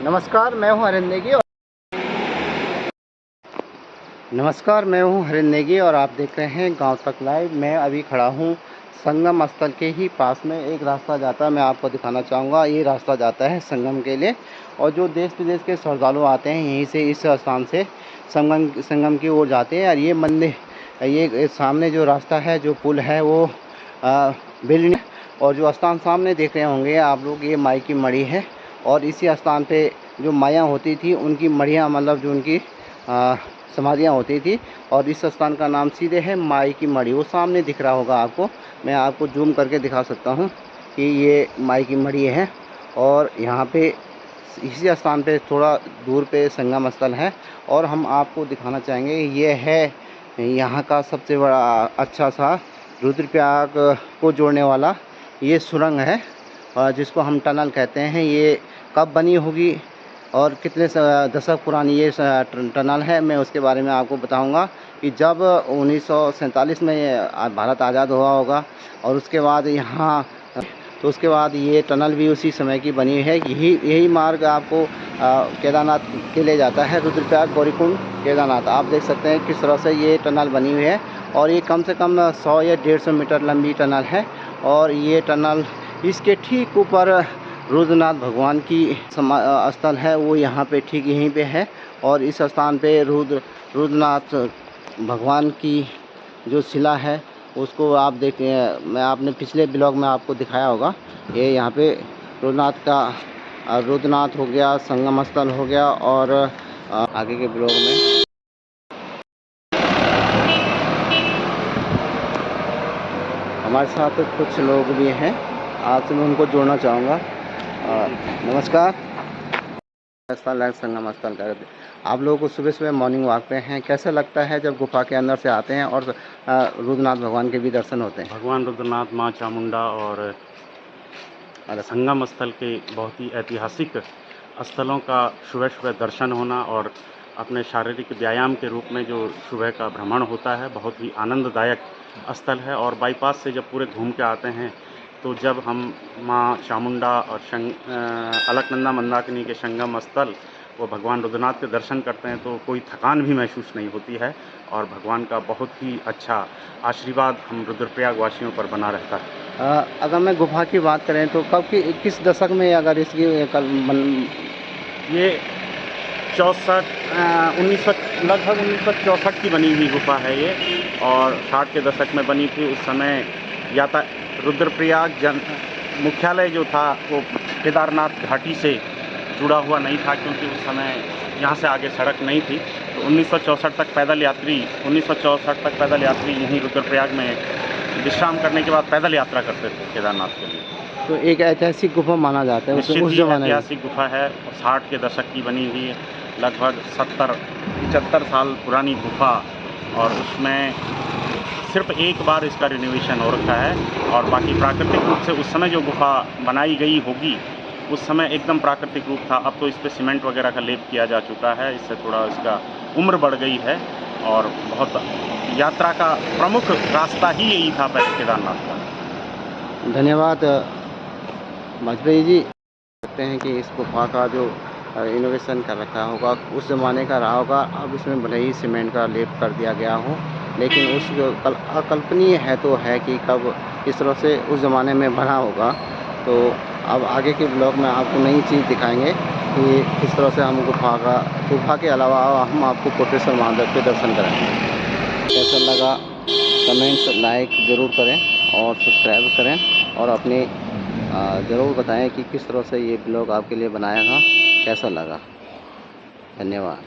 नमस्कार, मैं हूं हरिंदर नेगी और आप देख रहे हैं गांव तक लाइव। मैं अभी खड़ा हूं संगम स्थल के ही पास में। एक रास्ता जाता है, मैं आपको दिखाना चाहूँगा। ये रास्ता जाता है संगम के लिए, और जो देश विदेश के श्रद्धालु आते हैं यहीं से, इस स्थान से संगम की ओर जाते हैं। और ये मंदिर, ये सामने जो रास्ता है, जो पुल है, वो बिल्डिंग, और जो स्थान सामने देख रहे होंगे आप लोग, ये माई की मढ़ी है। और इसी स्थान पे जो माया होती थी, उनकी मढ़ियाँ, मतलब जो उनकी समाधियाँ होती थी। और इस स्थान का नाम सीधे है माई की मढ़ी। वो सामने दिख रहा होगा आपको, मैं आपको जूम करके दिखा सकता हूँ कि ये माई की मढ़ी है। और यहाँ पे इसी स्थान पे थोड़ा दूर पे संगम स्थल है। और हम आपको दिखाना चाहेंगे, ये है यहाँ का सबसे बड़ा अच्छा सा रुद्रप्रयाग को जोड़ने वाला ये सुरंग है, जिसको हम टनल कहते हैं। ये कब बनी होगी और कितने दशक पुरानी ये टनल है, मैं उसके बारे में आपको बताऊंगा। कि जब 1947 में भारत आज़ाद हुआ होगा, और उसके बाद यहाँ, तो उसके बाद ये टनल भी उसी समय की बनी है। यही मार्ग आपको केदारनाथ के ले जाता है, रुद्रप्रयाग, गौरीकुंड, केदारनाथ। आप देख सकते हैं किस तरह से ये टनल बनी हुई है। और ये कम से कम 100 या 150 मीटर लंबी टनल है। और ये टनल, इसके ठीक ऊपर रुद्रनाथ भगवान की स्थल है, वो यहाँ पे ठीक यहीं पे है। और इस स्थान पे रुद्रनाथ भगवान की जो शिला है, उसको आप देखें, मैं आपने पिछले ब्लॉग में आपको दिखाया होगा। ये यहाँ पे रुद्रनाथ हो गया, संगम स्थल हो गया। और आगे के ब्लॉग में हमारे साथ कुछ लोग भी हैं, आपसे मैं उनको जोड़ना चाहूँगा। नमस्कार। स्थल संगम स्थल का आप लोगों को सुबह सुबह मॉर्निंग वॉक पे हैं, कैसा लगता है जब गुफा के अंदर से आते हैं और रुद्रनाथ भगवान के भी दर्शन होते हैं? भगवान रुद्रनाथ, माँ चामुंडा और संगम स्थल के बहुत ही ऐतिहासिक स्थलों का सुबह सुबह दर्शन होना, और अपने शारीरिक व्यायाम के रूप में जो सुबह का भ्रमण होता है, बहुत ही आनंददायक स्थल है। और बाईपास से जब पूरे घूम के आते हैं, तो जब हम माँ चामुंडा और अलकनंदा मंदाकिनी के संगम स्थल वो भगवान रुद्रनाथ के दर्शन करते हैं, तो कोई थकान भी महसूस नहीं होती है। और भगवान का बहुत ही अच्छा आशीर्वाद हम रुद्रप्रयाग वासियों पर बना रहता है। अगर मैं गुफा की बात करें तो कब की, किस दशक में अगर इसकी ये लगभग 1964 की बनी हुई गुफा है ये। और 60 के दशक में बनी थी। उस समय रुद्रप्रयाग मुख्यालय जो था वो केदारनाथ घाटी से जुड़ा हुआ नहीं था, क्योंकि उस समय यहाँ से आगे सड़क नहीं थी। तो 1964 तक पैदल यात्री यहीं रुद्रप्रयाग में विश्राम करने के बाद पैदल यात्रा करते थे केदारनाथ के लिए। तो एक ऐतिहासिक गुफा माना जाता है उस जमाने। ऐतिहासिक गुफा है, 60 के दशक की बनी हुई है, लगभग 70-75 साल पुरानी गुफा। और उसमें सिर्फ एक बार इसका रिनोवेशन हो रखा है। और बाकी प्राकृतिक रूप से उस समय जो गुफा बनाई गई होगी, उस समय एकदम प्राकृतिक रूप था। अब तो इस पर सीमेंट वगैरह का लेप किया जा चुका है, इससे थोड़ा इसका उम्र बढ़ गई है। और बहुत यात्रा का प्रमुख रास्ता ही यही था पहले केदारनाथ का। धन्यवाद वाजपेयी जी। कहते हैं कि इस गुफा का जो इनोवेशन कर रखा होगा, उस ज़माने का रहा होगा। अब इसमें भले ही सीमेंट का लेप कर दिया गया हो, लेकिन उस अकल्पनीय है तो है कि कब किस तरह से उस ज़माने में बना होगा। तो अब आगे के ब्लॉग में आपको नई चीज़ दिखाएंगे कि किस तरह से हम गुफा के अलावा हम आपको कोटेश्वर महादेव के दर्शन कराएंगे। कैसा लगा कमेंट्स, लाइक ज़रूर करें और सब्सक्राइब करें। और अपने ज़रूर बताएं कि किस तरह से ये ब्लॉग आपके लिए बनाया था, कैसा लगा। धन्यवाद।